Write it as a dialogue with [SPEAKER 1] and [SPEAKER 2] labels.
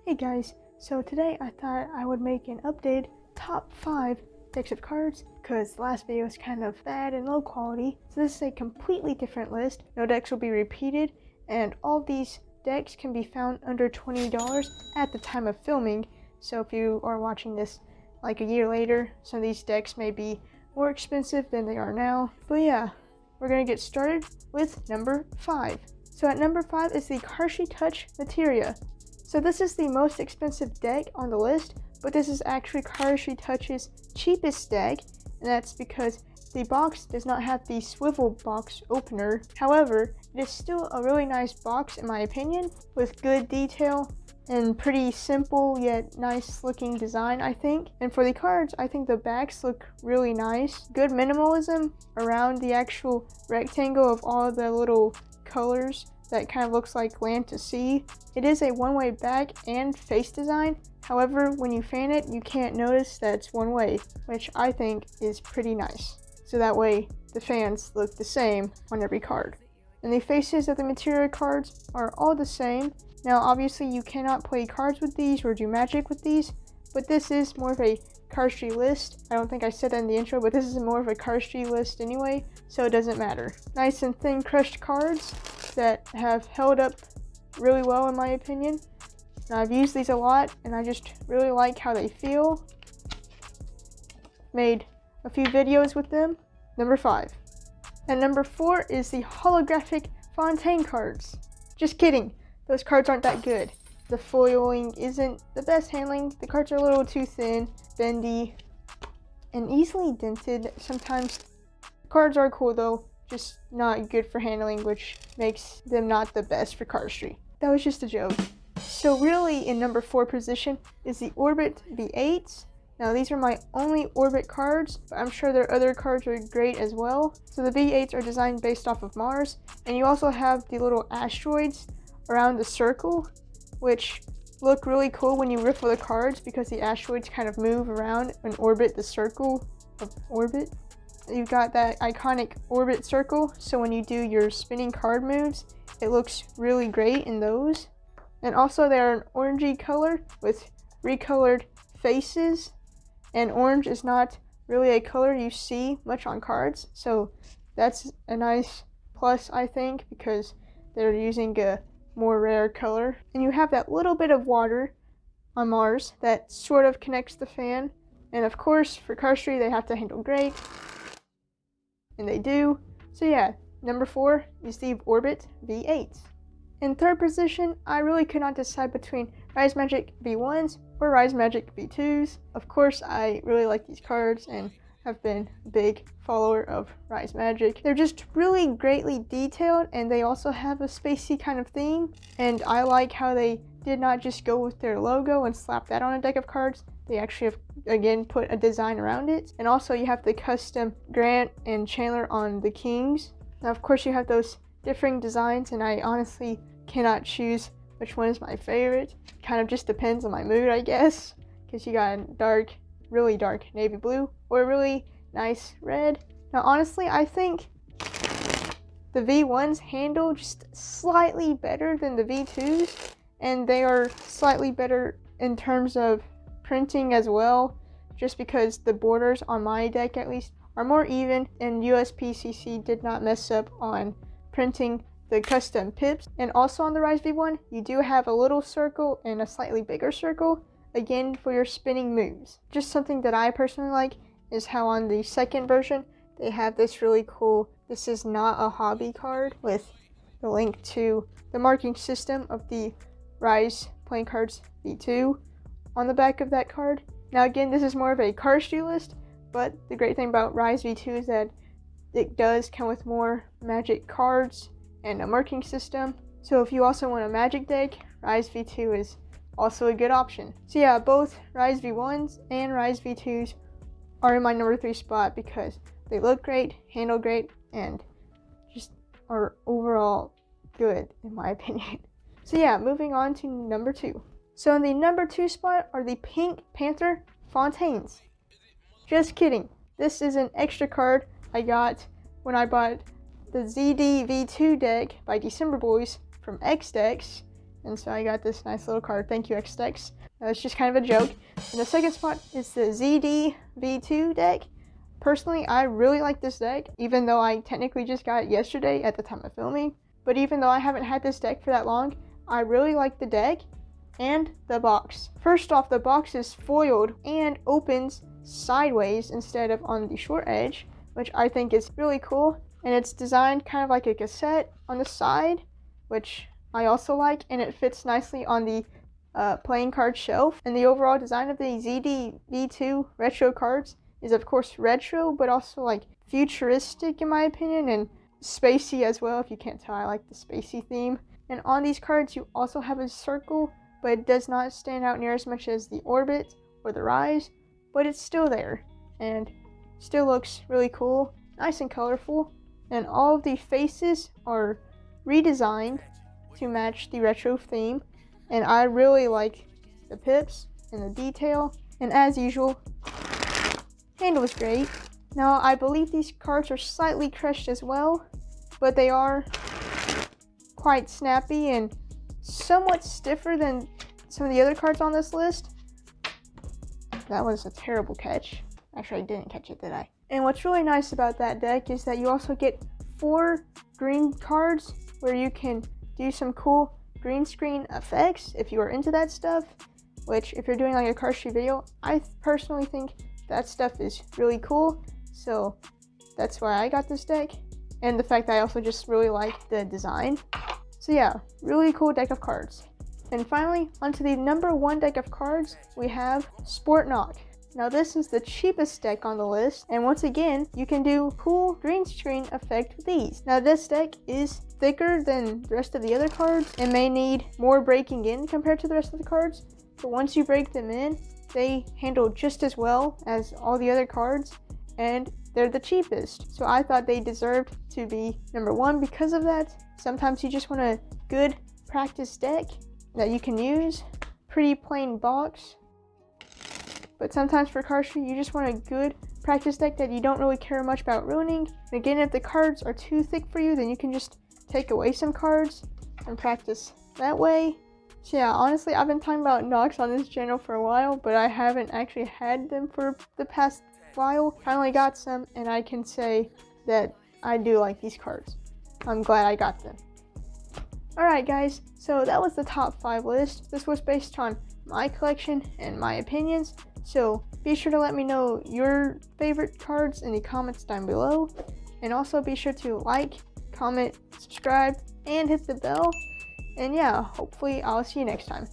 [SPEAKER 1] Hey guys, so today I thought I would make an updated top 5 decks of cards because the last video was kind of bad and low quality. So this is a completely different list. No decks will be repeated and all these decks can be found under $20 at the time of filming. So if you are watching this like a year later, some of these decks may be more expensive than they are now. But yeah, we're going to get started with number 5. So at number 5 is the CARDISTry Touch Materia. So this is the most expensive deck on the list, but this is actually CARDISTry Touch's cheapest deck, and that's because the box does not have the swivel box opener. However, it is still a really nice box in my opinion, with good detail and pretty simple yet nice looking design, I think. And for the cards, I think the backs look really nice. Good minimalism around the actual rectangle of all the little colors that kind of looks like land to sea. It is a one-way back and face design. However, when you fan it, you can't notice that it's one way, which I think is pretty nice. So that way, the fans look the same on every card. And the faces of the Materia cards are all the same. Now, obviously, you cannot play cards with these or do magic with these, but this is more of a CARDISTRY list. I don't think I said that in the intro, but this is more of a CARDISTRY list anyway, so it doesn't matter. Nice and thin crushed cards that have held up really well in my opinion. Now, I've used these a lot and I just really like how they feel. Made a few videos with them. Number 5. And number 4 is the holographic Fontaine cards. Just kidding, those cards aren't that good. The foiling isn't the best handling. The cards are a little too thin, bendy, and easily dented sometimes. The cards are cool though, just not good for handling, which makes them not the best for CARDISTRY. That was just a joke. So really in number 4 position is the Orbit V8s. Now these are my only Orbit cards, but I'm sure their other cards are great as well. So the V8s are designed based off of Mars, and you also have the little asteroids around the circle, which look really cool when you riffle the cards because the asteroids kind of move around and orbit the circle of orbit. You've got that iconic orbit circle, so when you do your spinning card moves, it looks really great in those. And also they're an orangey color with recolored faces, and orange is not really a color you see much on cards, so that's a nice plus I think, because they're using a more rare color. And you have that little bit of water on Mars that sort of connects the fan, and of course for CARDISTRY they have to handle great, and they do. So yeah, number 4 is the Orbit V8. In third position, I really could not decide between Rise Magic V1s or Rise Magic V2s. Of course, I really like these cards and have been a big follower of Rise Magic. They're just really greatly detailed, and they also have a spacey kind of theme, and I like how they did not just go with their logo and slap that on a deck of cards. They actually have, again, put a design around it. And also you have the custom Grant and Chandler on the Kings. Now, of course, you have those differing designs, and I honestly cannot choose which one is my favorite. Kind of just depends on my mood, I guess, because you got a dark, really dark navy blue or a really nice red. Now, honestly, I think the V1s handle just slightly better than the V2s, and they are slightly better in terms of printing as well, just because the borders on my deck at least are more even, and USPCC did not mess up on printing the custom pips. And also on the Rise V1, you do have a little circle and a slightly bigger circle, again for your spinning moves. Just something that I personally like is how on the second version they have this really cool "This is not a hobby" card with the link to the marking system of the Rise playing cards V2 on the back of that card. Now again, this is more of a CARDISTRY list, but the great thing about Rise V2 is that it does come with more magic cards and a marking system. So if you also want a magic deck, Rise V2 is also a good option. So yeah, both Rise V1s and Rise V2s are in my number 3 spot because they look great, handle great, and just are overall good in my opinion. So yeah, moving on to number 2. So in the number 2 spot are the Pink Panther Fontaines. Just kidding. This is an extra card I got when I bought the ZD V2 deck by December Boys from X Decks, and so I got this nice little card. Thank you, X-Dex. It's just kind of a joke. And the second spot is the ZD V2 deck. Personally, I really like this deck, even though I technically just got it yesterday at the time of filming. But even though I haven't had this deck for that long, I really like the deck and the box. First off, the box is foiled and opens sideways instead of on the short edge, which I think is really cool. And it's designed kind of like a cassette on the side, which I also like, and it fits nicely on the playing card shelf. And the overall design of the ZD V2 retro cards is of course retro, but also like futuristic in my opinion, and spacey as well. If you can't tell, I like the spacey theme. And on these cards you also have a circle, but it does not stand out near as much as the orbit or the rise, but it's still there and still looks really cool, nice and colorful. And all of the faces are redesigned to match the retro theme, and I really like the pips and the detail. And as usual, handle is great. Now I believe these cards are slightly crushed as well, but they are quite snappy and somewhat stiffer than some of the other cards on this list. That was a terrible catch. Actually, I didn't catch it, did I? And what's really nice about that deck is that you also get 4 green cards where you can do some cool green screen effects if you are into that stuff, which if you're doing like a cardistry video, I personally think that stuff is really cool. So that's why I got this deck, and the fact that I also just really like the design. So yeah, really cool deck of cards. And finally, onto the number 1 deck of cards, we have Sport Knock. Now this is the cheapest deck on the list, and once again, you can do cool green screen effect with these. Now this deck is thicker than the rest of the other cards and may need more breaking in compared to the rest of the cards, but once you break them in, they handle just as well as all the other cards, and they're the cheapest. So I thought they deserved to be number 1 because of that. Sometimes you just want a good practice deck that you can use, pretty plain box. But sometimes for cardistry, you just want a good practice deck that you don't really care much about ruining. And again, if the cards are too thick for you, then you can just take away some cards and practice that way. So yeah, honestly, I've been talking about knocks on this channel for a while, but I haven't actually had them for the past while. Finally got some, and I can say that I do like these cards. I'm glad I got them. Alright guys, so that was the top 5 list. This was based on my collection and my opinions. So be sure to let me know your favorite cards in the comments down below. And also be sure to like, comment, subscribe, and hit the bell. And yeah, hopefully I'll see you next time.